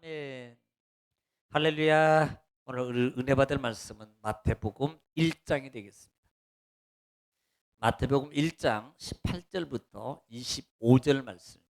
아멘. 할렐루야. 오늘 은혜 받을 말씀은 마태복음 1장이 되겠습니다. 마태복음 1장 18절부터 25절 말씀.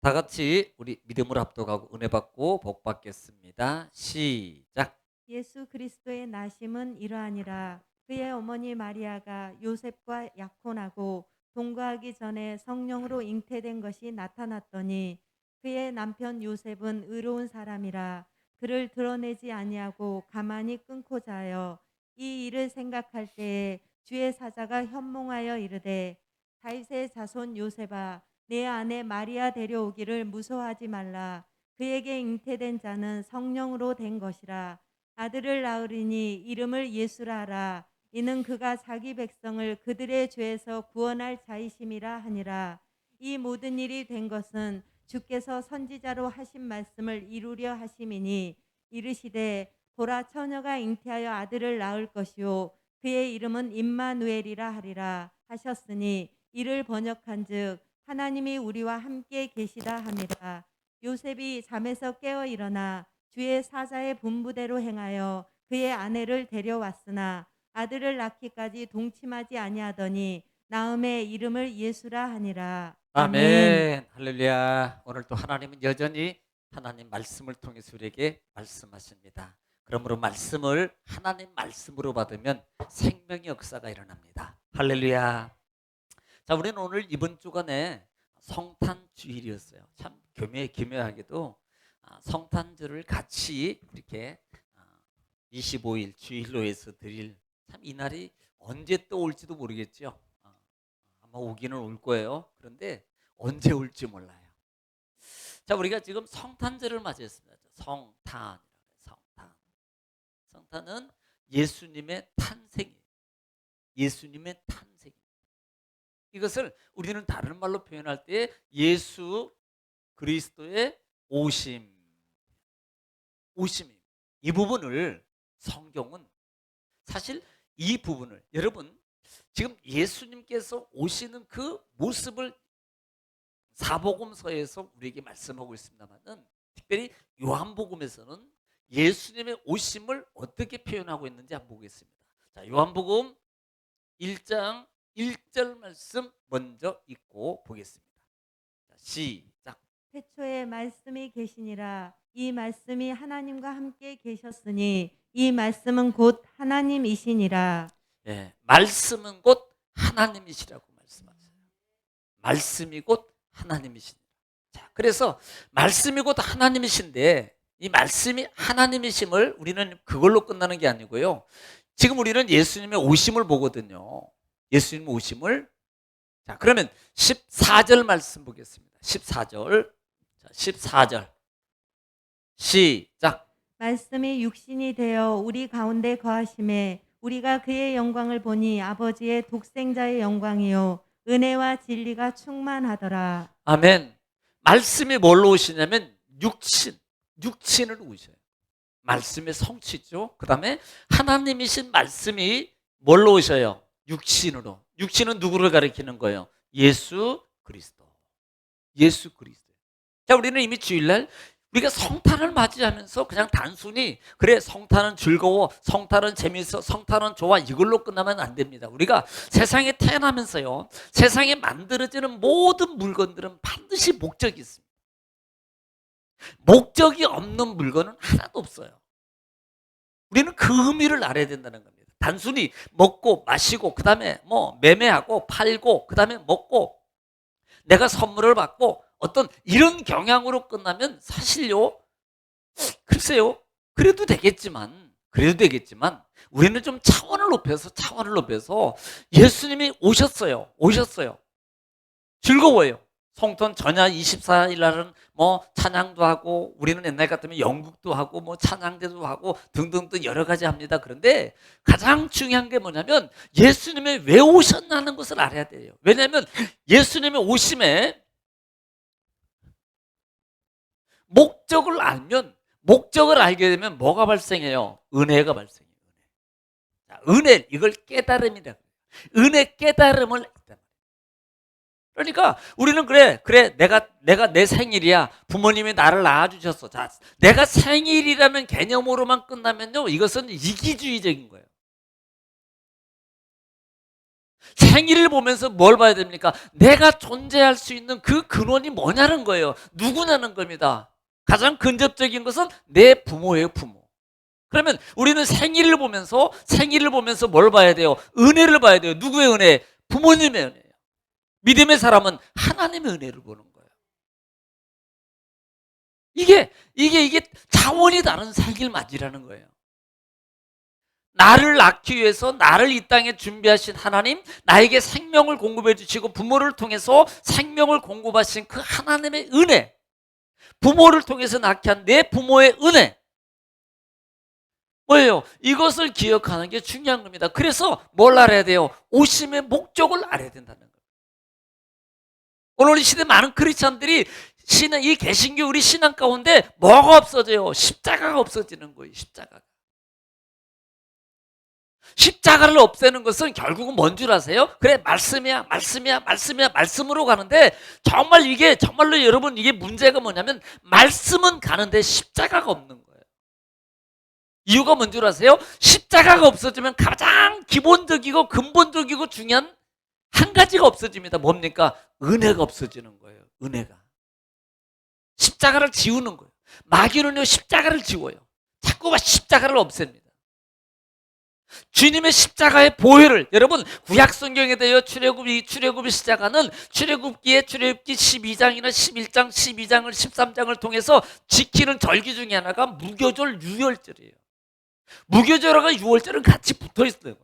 다 같이 우리 믿음으로 합독하고 은혜 받고 복 받겠습니다. 시작. 예수 그리스도의 나심은 이러하니라. 그의 어머니 마리아가 요셉과 약혼하고 동거하기 전에 성령으로 잉태된 것이 나타났더니 그의 남편 요셉은 의로운 사람이라 그를 드러내지 아니하고 가만히 끊고자 하여 이 일을 생각할 때에 주의 사자가 현몽하여 이르되 다윗의 자손 요셉아 내 아내 마리아 데려오기를 무서워하지 말라. 그에게 잉태된 자는 성령으로 된 것이라. 아들을 낳으리니 이름을 예수라 하라. 이는 그가 자기 백성을 그들의 죄에서 구원할 자이심이라 하니라. 이 모든 일이 된 것은 주께서 선지자로 하신 말씀을 이루려 하심이니 이르시되 보라 처녀가 잉태하여 아들을 낳을 것이요 그의 이름은 임마누엘이라 하리라 하셨으니 이를 번역한즉 하나님이 우리와 함께 계시다 함이라. 요셉이 잠에서 깨어 일어나 주의 사자의 분부대로 행하여 그의 아내를 데려왔으나 아들을 낳기까지 동침하지 아니하더니 나음의 이름을 예수라 하니라. 아멘. 아멘. 할렐루야. 오늘 또 하나님은 여전히 하나님 말씀을 통해서 우리에게 말씀하십니다. 그러므로 말씀을 하나님 말씀으로 받으면 생명의 역사가 일어납니다. 할렐루야. 자, 우리는 오늘 이번 주간에 성탄 주일이었어요. 참 기묘하게도 성탄절을 같이 이렇게 25일 주일로 해서 드릴, 참 이날이 언제 또 올지도 모르겠죠. 아마 오기는 올 거예요. 그런데 언제 올지 몰라요. 자, 우리가 지금 성탄절을 맞이했습니다. 성탄. 성탄은 예수님의 탄생이에요. 예수님의 탄생. 이것을 우리는 다른 말로 표현할 때 예수 그리스도의 오심. 오심이에요. 이 부분을 성경은 사실 이 부분을 여러분 지금 예수님께서 오시는 그 모습을 사복음서에서 우리에게 말씀하고 있습니다만은 특별히 요한복음에서는 예수님의 오심을 어떻게 표현하고 있는지 한번 보겠습니다. 자, 요한복음 1장 1절 말씀 먼저 읽고 보겠습니다. 자, 시작. 태초에 말씀이 계시니라. 이 말씀이 하나님과 함께 계셨으니 이 말씀은 곧 하나님이시니라. 예, 말씀은 곧 하나님이시라고 말씀하세요. 말씀이 곧 하나님이시니라. 자, 그래서 말씀이 곧 하나님이신데 이 말씀이 하나님이심을 우리는 그걸로 끝나는 게 아니고요. 지금 우리는 예수님의 오심을 보거든요. 예수님의 오심을. 자, 그러면 14절 말씀 보겠습니다. 14절. 자, 14절. 시작. 말씀이 육신이 되어 우리 가운데 거하심에 우리가 그의 영광을 보니 아버지의 독생자의 영광이요 은혜와 진리가 충만하더라. 아멘. 말씀이 뭘로 오시냐면 육신으로 오셔요. 말씀의 성취죠. 그 다음에 하나님이신 말씀이 뭘로 오셔요? 육신으로. 육신은 누구를 가리키는 거예요? 예수 그리스도. 예수 그리스도. 자, 우리는 이미 주일날 우리가 성탄을 맞이하면서 그냥 단순히 그래 성탄은 즐거워, 성탄은 재미있어, 성탄은 좋아 이걸로 끝나면 안 됩니다. 우리가 세상에 태어나면서요, 세상에 만들어지는 모든 물건들은 반드시 목적이 있습니다. 목적이 없는 물건은 하나도 없어요. 우리는 그 의미를 알아야 된다는 겁니다. 단순히 먹고 마시고 그 다음에 뭐 매매하고 팔고 그 다음에 먹고 내가 선물을 받고 어떤 이런 경향으로 끝나면 사실요, 글쎄요, 그래도 되겠지만 우리는 좀 차원을 높여서 예수님이 오셨어요. 즐거워요. 성탄 전야 24일 날은 뭐 찬양도 하고 우리는 옛날 같으면 연극도 하고 뭐 찬양대도 하고 등등등 여러 가지 합니다. 그런데 가장 중요한 게 뭐냐면 예수님이 왜 오셨냐는 것을 알아야 돼요. 왜냐하면 예수님의 오심에 목적을 알게 되면 뭐가 발생해요? 은혜가 발생해요. 자, 은혜, 이걸 깨달음이라고 해요. 은혜 깨달음을 그러니까 우리는 그래 내가 내 생일이야. 부모님이 나를 낳아주셨어. 자, 내가 생일이라는 개념으로만 끝나면요, 이것은 이기주의적인 거예요. 생일을 보면서 뭘 봐야 됩니까? 내가 존재할 수 있는 그 근원이 뭐냐는 거예요. 누구냐는 겁니다. 가장 근접적인 것은 내 부모예요, 부모. 그러면 우리는 생일을 보면서 뭘 봐야 돼요? 은혜를 봐야 돼요. 누구의 은혜? 부모님의 은혜예요. 믿음의 사람은 하나님의 은혜를 보는 거예요. 이게 차원이 다른 살길 맞이라는 거예요. 나를 낳기 위해서 나를 이 땅에 준비하신 하나님, 나에게 생명을 공급해 주시고 부모를 통해서 생명을 공급하신 그 하나님의 은혜, 부모를 통해서 낳게 한 내 부모의 은혜, 뭐예요? 이것을 기억하는 게 중요한 겁니다. 그래서 뭘 알아야 돼요? 오심의 목적을 알아야 된다는 거예요. 오늘 이 시대 많은 크리스찬들이 이 개신교 우리 신앙 가운데 뭐가 없어져요? 십자가가 없어지는 거예요. 십자가를 없애는 것은 결국은 뭔 줄 아세요? 그래, 말씀이야. 말씀으로 가는데 정말로 여러분, 이게 문제가 뭐냐면 말씀은 가는데 십자가가 없는 거예요. 이유가 뭔 줄 아세요? 십자가가 없어지면 가장 기본적이고 근본적이고 중요한 한 가지가 없어집니다. 뭡니까? 은혜가 없어지는 거예요. 은혜가. 십자가를 지우는 거예요. 마귀는요, 십자가를 지워요. 자꾸만 십자가를 없앱니다. 주님의 십자가의 보혈을, 여러분, 구약 성경에 대하여 출애굽의 십자가는 출애굽기 12장이나 11장, 12장을 13장을 통해서 지키는 절기 중에 하나가 무교절 유월절이에요. 무교절과 유월절은 같이 붙어 있어요.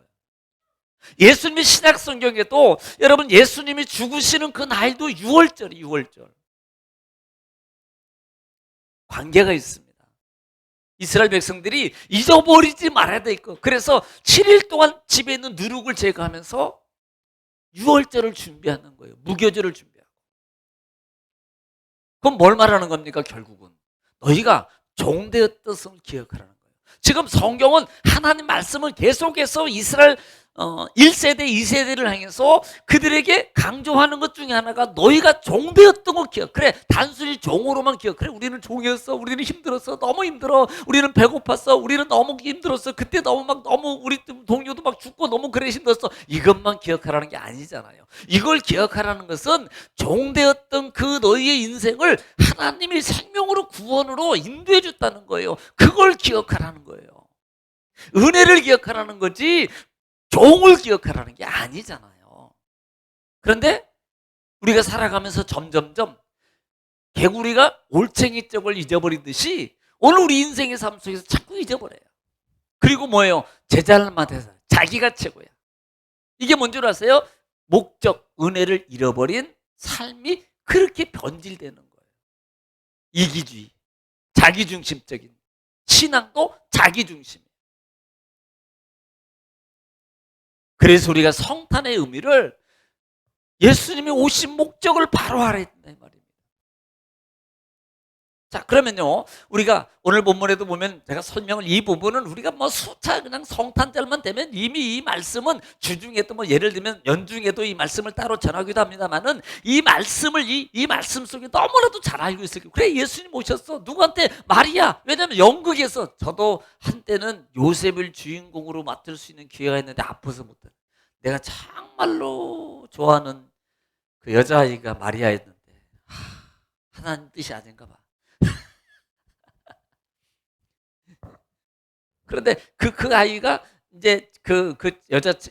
예수님의 신약 성경에도 여러분, 예수님이 죽으시는 그 날도 유월절이에요. 유월절. 관계가 있습니다. 이스라엘 백성들이 잊어버리지 말아야 돼 있고, 그래서 7일 동안 집에 있는 누룩을 제거하면서 유월절을 준비하는 거예요. 무교절을 준비하고. 그럼 뭘 말하는 겁니까? 결국은 너희가 종되었던 것을 기억하라는 거예요. 지금 성경은 하나님 말씀을 계속해서 이스라엘 1세대, 2세대를 향해서 그들에게 강조하는 것 중에 하나가 너희가 종되었던 거 기억. 그래, 단순히 종으로만 기억. 그래, 우리는 종이었어. 우리는 힘들었어. 너무 힘들어. 우리는 배고팠어. 우리는 너무 힘들었어. 그때 너무 우리 동료도 막 죽고 너무 그래 힘들었어. 이것만 기억하라는 게 아니잖아요. 이걸 기억하라는 것은 종되었던 그 너희의 인생을 하나님이 생명으로 구원으로 인도해 줬다는 거예요. 그걸 기억하라는 거예요. 은혜를 기억하라는 거지 종을 기억하라는 게 아니잖아요. 그런데 우리가 살아가면서 점점점 개구리가 올챙이 쪽을 잊어버리듯이 오늘 우리 인생의 삶 속에서 자꾸 잊어버려요. 그리고 뭐예요? 제잘만해서 자기가 최고야. 이게 뭔 줄 아세요? 목적, 은혜를 잃어버린 삶이 그렇게 변질되는 거예요. 이기주의, 자기중심적인 신앙도 자기중심. 그래서 우리가 성탄의 의미를 예수님이 오신 목적을 바로 알아야 된다 이 말입니다. 자, 그러면요, 우리가 오늘 본문에도 보면 제가 설명을, 이 부분은 우리가 뭐 수차 그냥 성탄절만 되면 이미 이 말씀은 주중에도 뭐 예를 들면 연중에도 이 말씀을 따로 전하기도 합니다만은 이 말씀을 이 말씀 속에 너무나도 잘 알고 있을 거예요. 그래, 예수님 오셨어. 누구한테? 마리아. 왜냐하면 영국에서 저도 한때는 요셉을 주인공으로 맡을 수 있는 기회가 있는데 아파서 못 해. 내가 정말로 좋아하는 그 여자아이가 마리아였는데 하나님 뜻이 아닌가 봐. 그런데 그 아이가 이제 그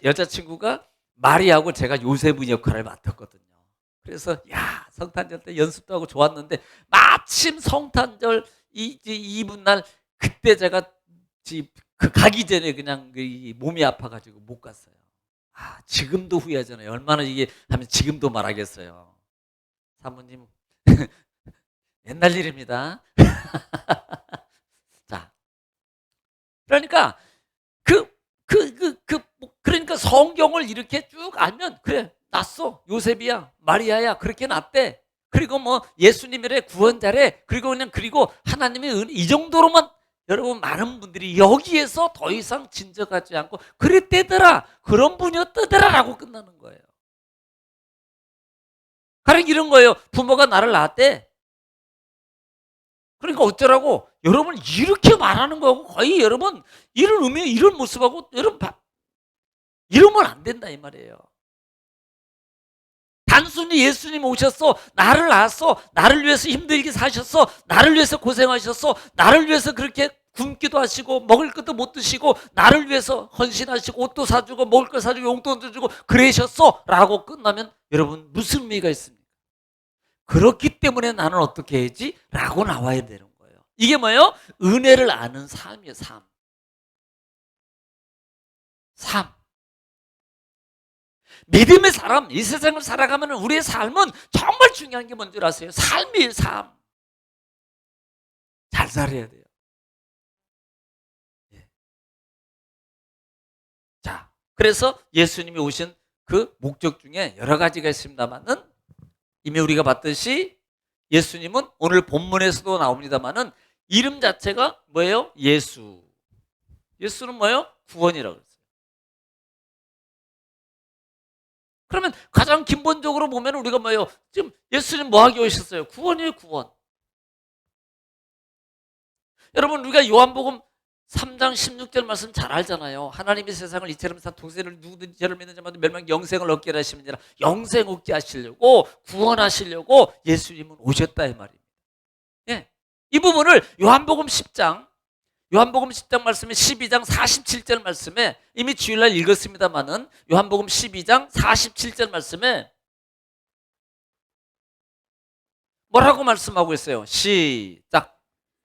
여자친구가 마리아고 제가 요셉의 역할을 맡았거든요. 그래서 성탄절 때 연습도 하고 좋았는데 마침 성탄절 이분 날 그때 제가 가기 전에 그냥 몸이 아파가지고 못 갔어요. 지금도 후회하잖아요. 얼마나 이게 하면 지금도 말하겠어요. 사모님 옛날 일입니다. 자, 그러니까 그러니까 성경을 이렇게 쭉 알면 그래, 났어. 요셉이야, 마리아야, 그렇게 났대. 그리고 뭐 예수님이래, 구원자래. 그리고 하나님의 은혜, 이 정도로만 여러분, 많은 분들이 여기에서 더 이상 진정하지 않고 그랬대더라, 그런 분이었더라라고 끝나는 거예요. 가령 이런 거예요. 부모가 나를 낳았대. 그러니까 어쩌라고? 여러분 이렇게 말하는 거하고 거의 여러분 이런 의미, 이런 모습하고 여러분 이러면 안 된다 이 말이에요. 단순히 예수님 오셨어, 나를 낳았어, 나를 위해서 힘들게 사셨어, 나를 위해서 고생하셨어, 나를 위해서 그렇게 굶기도 하시고 먹을 것도 못 드시고 나를 위해서 헌신하시고 옷도 사주고 먹을 거 사주고 용돈도 주고 그러셨어 라고 끝나면 여러분 무슨 의미가 있습니까? 그렇기 때문에 나는 어떻게 해야지? 라고 나와야 되는 거예요. 이게 뭐예요? 은혜를 아는 삶이에요. 삶. 믿음의 사람, 이 세상을 살아가면 우리의 삶은 정말 중요한 게 뭔지 아세요? 삶이에요. 삶. 잘 살아야 돼요. 예. 자, 그래서 예수님이 오신 그 목적 중에 여러 가지가 있습니다만은 이미 우리가 봤듯이 예수님은 오늘 본문에서도 나옵니다만은 이름 자체가 뭐예요? 예수. 예수는 뭐예요? 구원이라고 했어요. 그러면 가장 근본적으로 보면 우리가 뭐예요? 지금 예수님 뭐 하기 오셨어요? 구원이에요, 구원. 여러분 우리가 요한복음 3장 16절 말씀 잘 알잖아요. 하나님이 세상을 이처럼 산 동생을 누구든지 저를 믿는 자마다 멸망 영생을 얻게 하시느니라. 영생 얻게 하시려고 구원하시려고 예수님은 오셨다 이 말입니다. 예. 이 부분을 요한복음 10장 말씀에 12장 47절 말씀에 이미 주일날 읽었습니다만은 요한복음 12장 47절 말씀에 뭐라고 말씀하고 있어요? 시작.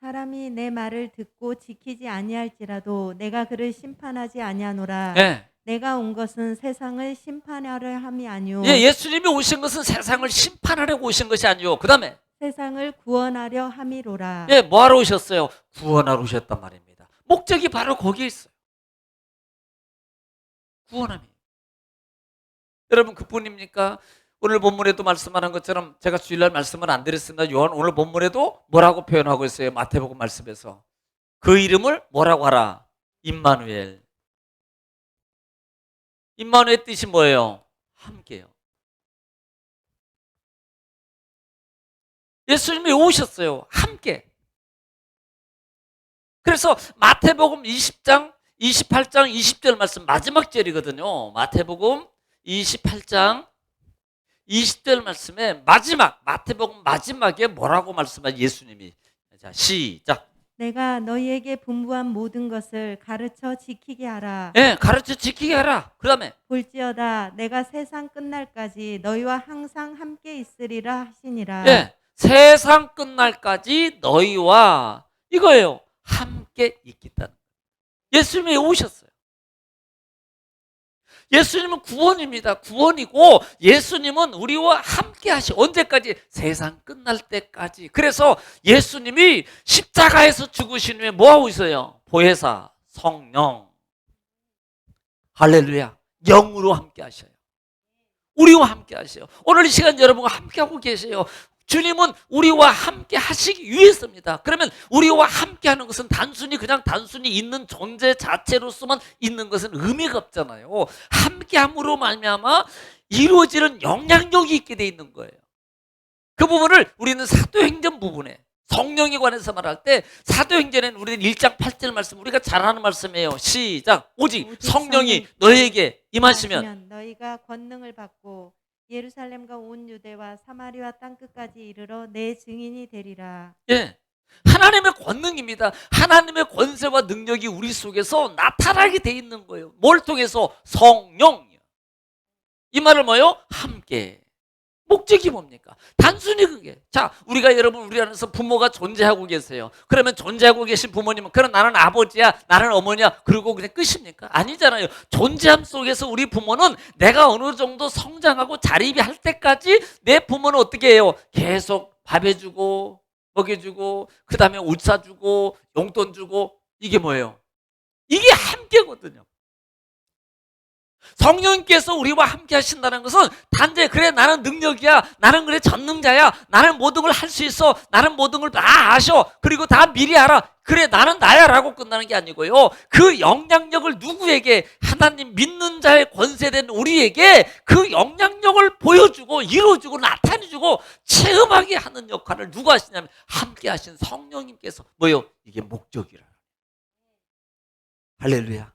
사람이 내 말을 듣고 지키지 아니할지라도 내가 그를 심판하지 아니하노라. 예. 내가 온 것은 세상을 심판하려 함이 아니오 예, 예수님이 오신 것은 세상을 심판하려고 오신 것이 아니요. 그 다음에 세상을 구원하려 함이로라. 예, 뭐하러 오셨어요? 구원하러 오셨단 말입니다. 목적이 바로 거기에 있어요. 구원함이. 여러분 그뿐입니까? 오늘 본문에도 말씀하는 것처럼 제가 주일날 말씀을 안 드렸습니다. 요한 오늘 본문에도 뭐라고 표현하고 있어요? 마태복음 말씀에서 그 이름을 뭐라고 하라? 임마누엘. 임마누엘 뜻이 뭐예요? 함께요. 예수님이 오셨어요. 함께. 그래서 마태복음 20장, 28장, 20절 말씀 마지막 절이거든요. 마태복음 28장, 20절 말씀에 마태복음 마지막에 뭐라고 말씀하죠? 예수님이. 자, 시작. 내가 너희에게 분부한 모든 것을 가르쳐 지키게 하라. 예, 가르쳐 지키게 하라. 그 다음에 볼지어다 내가 세상 끝날까지 너희와 항상 함께 있으리라 하시니라. 예, 세상 끝날까지 너희와 이거예요. 함께 있겠다는 거예요. 예수님이 오셨어요. 예수님은 구원입니다. 구원이고 예수님은 우리와 함께 언제까지? 세상 끝날 때까지. 그래서 예수님이 십자가에서 죽으신 후에 뭐하고 있어요? 보혜사, 성령, 할렐루야, 영으로 함께 하셔요. 우리와 함께 하세요. 오늘 이 시간 여러분과 함께 하고 계세요. 주님은 우리와 함께 하시기 위해서입니다. 그러면 우리와 함께 하는 것은 단순히 있는 존재 자체로서만 있는 것은 의미가 없잖아요. 함께 함으로 말미암아 이루어지는 영향력이 있게 돼 있는 거예요. 그 부분을 우리는 사도행전 부분에 성령에 관해서 말할 때 사도행전에는 우리는 1장 8절 말씀 우리가 잘 아는 말씀이에요. 시작. 오직 성령이 너희에게 임하시면 너희가 권능을 받고 예루살렘과 온 유대와 사마리아 땅 끝까지 이르러 내 증인이 되리라. 예, 하나님의 권능입니다. 하나님의 권세와 능력이 우리 속에서 나타나게 돼 있는 거예요. 뭘 통해서? 성령이요. 이 말을 뭐예요? 함께. 목적이 뭡니까? 단순히 그게. 자, 우리 안에서 부모가 존재하고 계세요. 그러면 존재하고 계신 부모님은 그럼 나는 아버지야, 나는 어머니야, 그리고 그냥 끝입니까? 아니잖아요. 존재함 속에서 우리 부모는 내가 어느 정도 성장하고 자립할 때까지 내 부모는 어떻게 해요? 계속 밥 해주고 먹여주고 그 다음에 옷 사주고 용돈 주고 이게 뭐예요? 이게 함께거든요. 성령님께서 우리와 함께 하신다는 것은 단지 그래 나는 능력이야, 나는 그래 전능자야, 나는 모든 걸 할 수 있어, 나는 모든 걸 다 아셔, 그리고 다 미리 알아, 그래 나는 나야 라고 끝나는 게 아니고요, 그 영향력을 누구에게, 하나님 믿는 자의 권세된 우리에게 그 영향력을 보여주고 이루어주고 나타내주고 체험하게 하는 역할을 누가 하시냐면 함께 하신 성령님께서. 뭐요? 이게 목적이라. 할렐루야.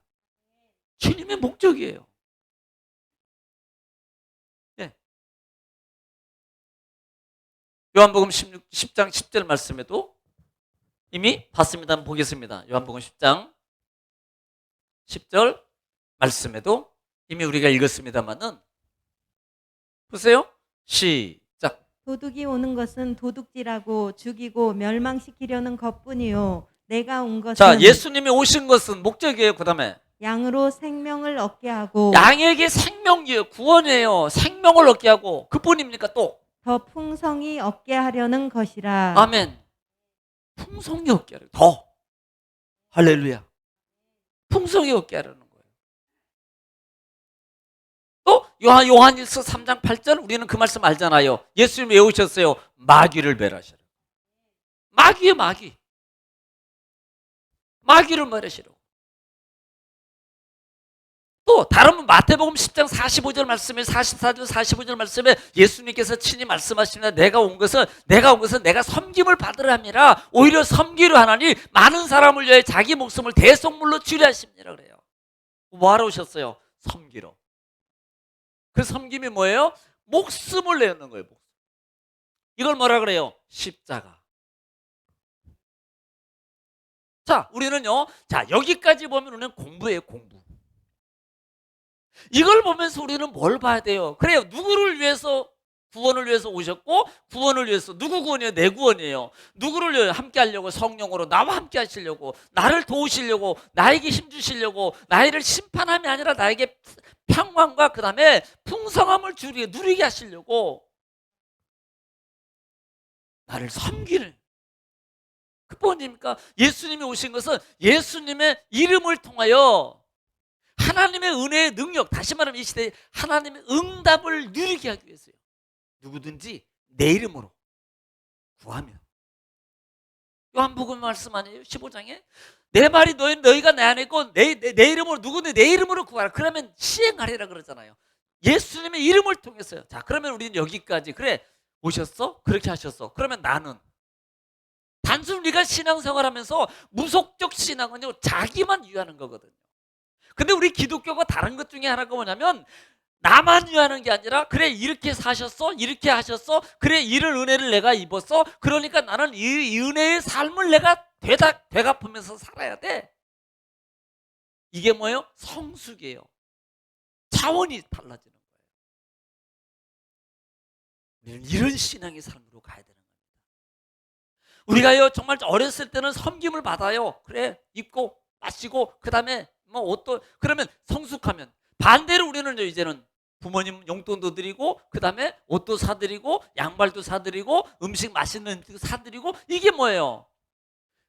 주님의 목적이에요. 요한복음 10장 10절 말씀에도 이미 봤습니다. 한번 보겠습니다. 요한복음 10장 10절 말씀에도 이미 우리가 읽었습니다만은 보세요. 시작. 도둑이 오는 것은 도둑질하고 죽이고 멸망시키려는 것뿐이요 내가 온 것은 자, 예수님이 오신 것은 목적이에요. 그 다음에 양으로 생명을 얻게 하고 양에게 생명이에요. 구원이에요. 생명을 얻게 하고 그뿐입니까? 또 더 풍성히 얻게 하려는 것이라. 아멘. 풍성히 얻게 하려고. 더. 할렐루야. 풍성히 얻게 하려는 거예요. 또 요한일서 3장 8절 우리는 그 말씀 알잖아요. 예수님이 왜 오셨어요? 마귀를 멸하시라. 마귀예요, 마귀. 마귀를 멸하시라고. 또 다른 마태복음 10장 45절 말씀에 44절 45절 말씀에 예수님께서 친히 말씀하십니다. 내가 온 것은 내가 섬김을 받으려 함이라. 오히려 섬기려 하나니 많은 사람을 위하여 자기 목숨을 대속물로 주려 하십니다. 그래요. 뭐하러 오셨어요? 섬기러. 그 섬김이 뭐예요? 목숨을 내는 거예요. 목숨. 이걸 뭐라 그래요? 십자가. 자, 우리는요. 자, 여기까지 보면 우리는 공부예요, 공부. 이걸 보면서 우리는 뭘 봐야 돼요? 그래요. 누구를 위해서, 구원을 위해서 오셨고, 구원을 위해서, 누구 구원이에요? 내 구원이에요. 누구를 위해 함께 하려고? 성령으로 나와 함께 하시려고, 나를 도우시려고, 나에게 힘주시려고, 나를 심판함이 아니라 나에게 평강과 그 다음에 풍성함을 누리게 하시려고, 나를 섬기는. 그뿐입니까? 예수님이 오신 것은 예수님의 이름을 통하여 하나님의 은혜의 능력, 다시 말하면 이 시대에 하나님의 응답을 누리게 하기 위해서요. 누구든지 내 이름으로 구하면. 요한복음 말씀 아니에요? 15장에 내 말이 너희가 내 안에 있고 내 이름으로 누구든지 내 이름으로 구하라. 그러면 시행하리라 그러잖아요. 예수님의 이름을 통해서요. 자, 그러면 우리는 여기까지. 그래, 오셨어? 그렇게 하셨어. 그러면 나는 단순 우리가 신앙생활하면서 무속적 신앙은요 자기만 위하는 거거든요. 근데 우리 기독교가 다른 것 중에 하나가 뭐냐면 나만 위하는 게 아니라 그래 이렇게 사셨어? 이렇게 하셨어? 그래 이런 은혜를 내가 입었어? 그러니까 나는 이 은혜의 삶을 내가 되갚으면서 살아야 돼. 이게 뭐예요? 성숙이에요. 차원이 달라지는 거예요. 우리는 이런 신앙의 삶으로 가야 되는 겁니다. 우리가요 정말 어렸을 때는 섬김을 받아요. 그래 입고 마시고 그 다음에 뭐 옷도, 그러면 성숙하면 반대로 우리는 이제는 부모님 용돈도 드리고 그 다음에 옷도 사드리고 양말도 사드리고 음식 맛있는 음식 사드리고. 이게 뭐예요?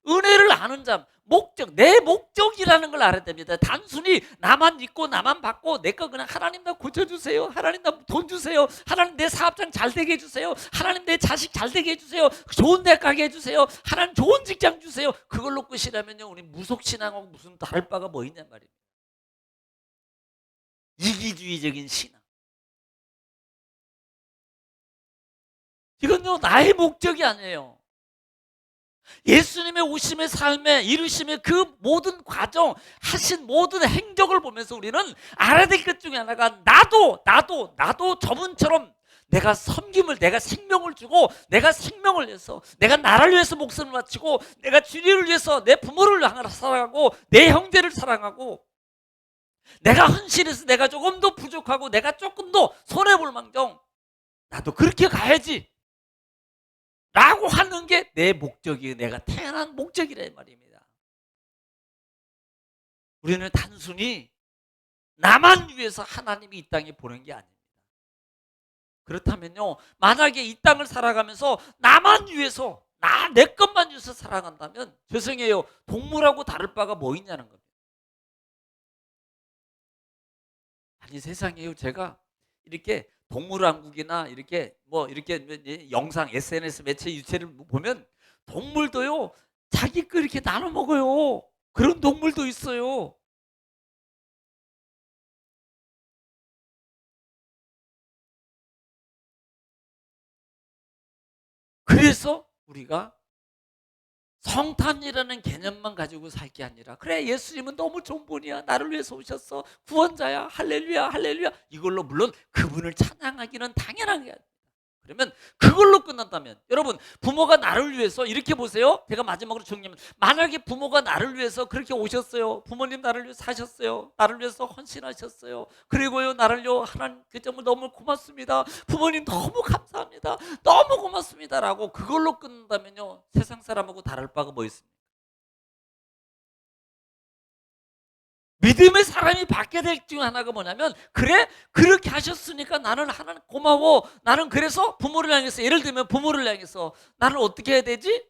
은혜를 아는 자, 목적, 내 목적이라는 걸 알아야 됩니다. 단순히 나만 믿고 나만 받고 내 거 그냥 하나님 나 고쳐주세요, 하나님 나 돈 주세요, 하나님 내 사업장 잘 되게 해주세요, 하나님 내 자식 잘 되게 해주세요, 좋은 대 가게 해주세요, 하나님 좋은 직장 주세요. 그걸로 끝이라면요 우리 무속신앙하고 무슨 다를 바가 뭐 있냔 말이에요. 이기주의적인 신앙. 이건요 나의 목적이 아니에요. 예수님의 오심의 삶에 이루심의 그 모든 과정, 하신 모든 행적을 보면서 우리는 알아야 될 것 중에 하나가 나도 저분처럼 내가 섬김을, 내가 생명을 주고 내가 생명을 위해서, 내가 나를 위해서 목숨을 바치고 내가 주님을 위해서 내 부모를 사랑하고 내 형제를 사랑하고 내가 헌신해서 내가 조금 더 부족하고 내가 조금 더 손해볼 망정 나도 그렇게 가야지 라고 하는 게 내 목적이에요. 내가 태어난 목적이라 말입니다. 우리는 단순히 나만 위해서 하나님이 이 땅에 보낸 게 아닙니다. 그렇다면요 만약에 이 땅을 살아가면서 나만 위해서 내 것만 위해서 살아간다면 죄송해요 동물하고 다를 바가 뭐 있냐는 겁니다. 아니 세상에요. 제가 이렇게 동물왕국이나 이렇게 뭐 이렇게 영상 SNS 매체 유체를 보면 동물도요. 자기 거 이렇게 나눠 먹어요. 그런 동물도 있어요. 그래서 우리가 성탄이라는 개념만 가지고 살 게 아니라 그래 예수님은 너무 좋은 분이야. 나를 위해서 오셨어. 구원자야. 할렐루야 할렐루야. 이걸로 물론 그분을 찬양하기는 당연한 게 아니에요. 그러면 그걸로 끝난다면 여러분 부모가 나를 위해서 이렇게 보세요. 제가 마지막으로 정리하면 만약에 부모가 나를 위해서 그렇게 오셨어요. 부모님 나를 위해서 사셨어요. 나를 위해서 헌신하셨어요. 그리고요 나를요 하나님 그 점을 너무 고맙습니다. 부모님 너무 감사합니다. 너무 고맙습니다라고 그걸로 끝난다면요 세상 사람하고 다를 바가 뭐 있습니까? 믿음의 사람이 받게 될 중 하나가 뭐냐면 그래 그렇게 하셨으니까 나는 하나님 고마워. 나는 그래서 부모를 향해서 예를 들면 부모를 향해서 나는 어떻게 해야 되지?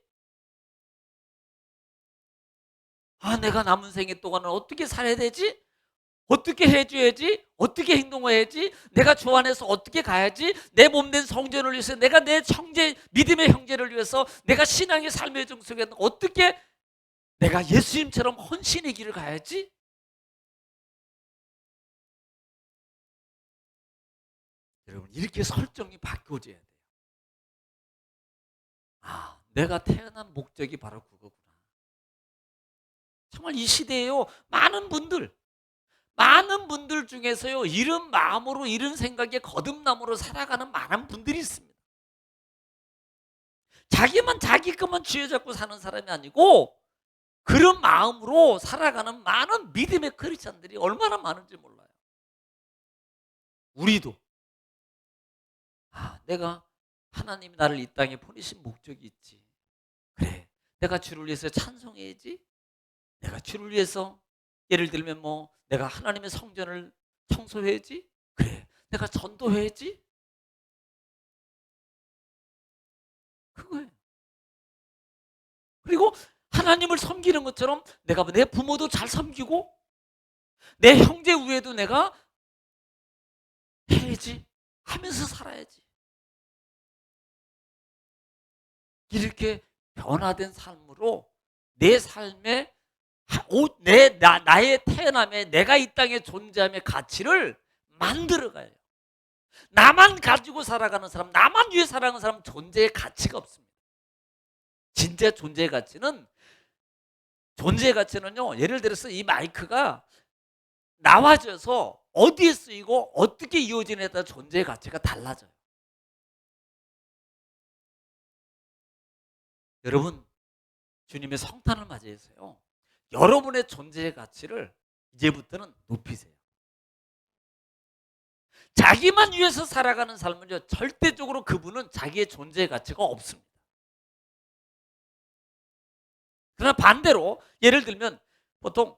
아 내가 남은 생애 동안은 어떻게 살아야 되지? 어떻게 해줘야지? 어떻게 행동해야지? 내가 주 안에서 어떻게 가야지? 내 몸된 성전을 위해서 내가 내 형제 믿음의 형제를 위해서 내가 신앙의 삶의 정속에 어떻게 내가 예수님처럼 헌신의 길을 가야지? 여러분 이렇게 설정이 바뀌어져야 돼요. 아, 내가 태어난 목적이 바로 그거구나. 정말 이 시대에요. 많은 분들 중에서요. 이런 마음으로 이런 생각에 거듭남으로 살아가는 많은 분들이 있습니다. 자기만 자기 것만 쥐어잡고 사는 사람이 아니고 그런 마음으로 살아가는 많은 믿음의 크리스찬들이 얼마나 많은지 몰라요. 우리도 내가 하나님이 나를 이 땅에 보내신 목적이 있지. 그래, 내가 주를 위해서 찬송해야지. 내가 주를 위해서 예를 들면 뭐 내가 하나님의 성전을 청소해야지. 그래, 내가 전도해야지. 그거예요. 그리고 하나님을 섬기는 것처럼 내가 내 부모도 잘 섬기고 내 형제 위에도 내가 해야지 하면서 살아야지. 이렇게 변화된 삶으로 내 삶에 나의 태어남에 내가 이 땅에 존재함의 가치를 만들어가요. 나만 가지고 살아가는 사람, 나만 위해 살아가는 사람 존재의 가치가 없습니다. 진짜 존재의 가치는요. 예를 들어서 이 마이크가 나와져서 어디에 쓰이고 어떻게 이루어지느냐에 따라 존재의 가치가 달라져요. 여러분 주님의 성탄을 맞이해서요. 여러분의 존재의 가치를 이제부터는 높이세요. 자기만 위해서 살아가는 삶은요. 절대적으로 그분은 자기의 존재의 가치가 없습니다. 그러나 반대로 예를 들면 보통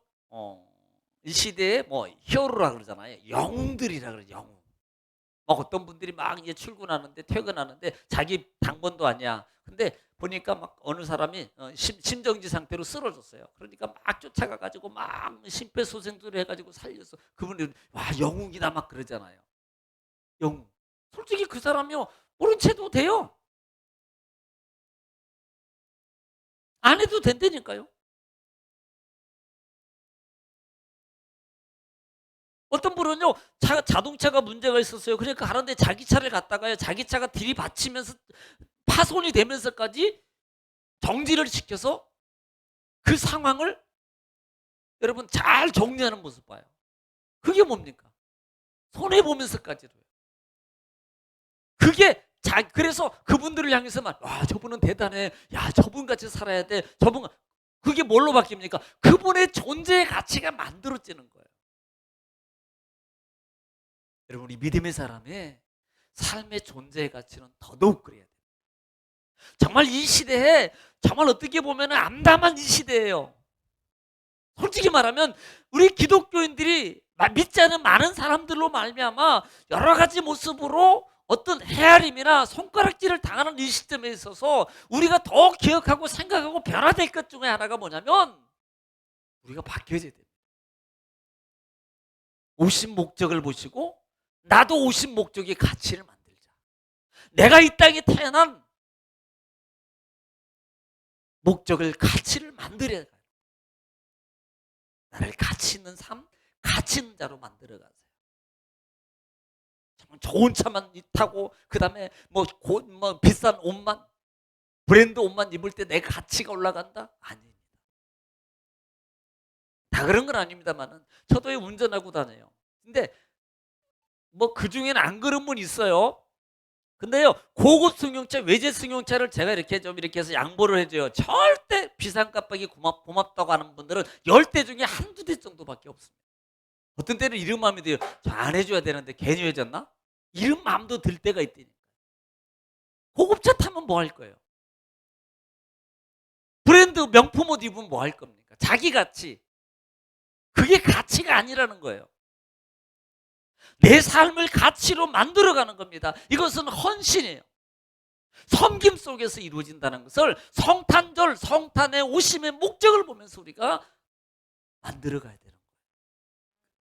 이 시대에 뭐 히어로라 그러잖아요. 영웅들이라 그래요. 영웅. 막 어떤 분들이 막 이제 출근하는데 퇴근하는데 자기 당번도 아니야. 근데 보니까 막 어느 사람이 심정지 상태로 쓰러졌어요. 그러니까 막 쫓아가 가지고 막 심폐소생술을 해가지고 살려서 그분이 와 영웅이다 막 그러잖아요. 영웅. 솔직히 그 사람이요 모른 채도 돼요. 안 해도 된다니까요. 어떤 분은요 자동차가 문제가 있었어요. 그러니까 가는데 자기 차를 갖다가요 자기 차가 들이받치면서 파손이 되면서까지 정지를 시켜서 그 상황을 여러분 잘 정리하는 모습 봐요. 그게 뭡니까? 손해 보면서까지도요. 그게 그래서 그분들을 향해서만 와 저분은 대단해. 야 저분 같이 살아야 돼. 저분 그게 뭘로 바뀝니까? 그분의 존재의 가치가 만들어지는 거예요. 여러분 우리 믿음의 사람의 삶의 존재의 가치는 더더욱 그래야 돼요. 정말 이 시대에 정말 어떻게 보면 암담한 이 시대예요. 솔직히 말하면 우리 기독교인들이 믿지 않은 많은 사람들로 말미암아 여러 가지 모습으로 어떤 헤아림이나 손가락질을 당하는 이 시점에 있어서 우리가 더 기억하고 생각하고 변화될 것 중에 하나가 뭐냐면 우리가 바뀌어야 돼요. 오신 목적을 보시고 나도 오신 목적의 가치를 만들자. 내가 이 땅에 태어난 목적을 가치를 만들어야 해요. 나를 가치 있는 삶, 가치 있는 자로 만들어 가세요. 정말 좋은 차만 타고 그다음에 뭐 비싼 옷만 브랜드 옷만 입을 때 내 가치가 올라간다? 아닙니다. 다 그런 건 아닙니다만은 저도 운전하고 다녀요. 근데 뭐 그 중에는 안 그런 분 있어요. 근데요, 고급 승용차, 외제 승용차를 제가 이렇게 좀 이렇게 해서 양보를 해줘요. 절대 비싼 깜빡이 고맙다고 하는 분들은 10대 중에 한두 대 정도밖에 없습니다. 어떤 때는 이런 마음이 들어요. 저 안 해줘야 되는데 괜히 해줬나? 이런 마음도 들 때가 있다니까. 고급차 타면 뭐 할 거예요? 브랜드 명품 옷 입으면 뭐 할 겁니까? 자기 가치. 그게 가치가 아니라는 거예요. 내 삶을 가치로 만들어가는 겁니다. 이것은 헌신이에요. 섬김 속에서 이루어진다는 것을 성탄절, 성탄의 오심의 목적을 보면서 우리가 만들어가야 되는 거예요.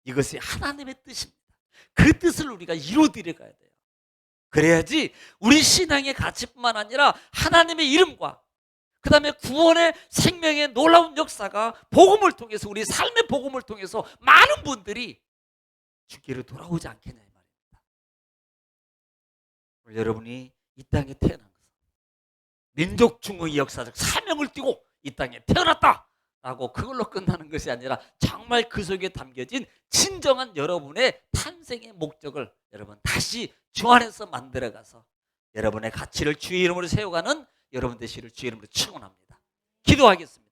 이것이 하나님의 뜻입니다. 그 뜻을 우리가 이루어드려 가야 돼요. 그래야지 우리 신앙의 가치뿐만 아니라 하나님의 이름과 그 다음에 구원의 생명의 놀라운 역사가 복음을 통해서, 우리 삶의 복음을 통해서 많은 분들이 주께로 돌아오지 않겠냐 이 말입니다. 오늘 여러분이 이 땅에 태어난 것은 민족 중흥의 역사적 사명을 띠고 이 땅에 태어났다라고 그걸로 끝나는 것이 아니라 정말 그 속에 담겨진 진정한 여러분의 탄생의 목적을 여러분 다시 주 안에서 만들어가서 여러분의 가치를 주의 이름으로 세워가는 여러분 되시기를 주의 이름으로 축원합니다. 기도하겠습니다.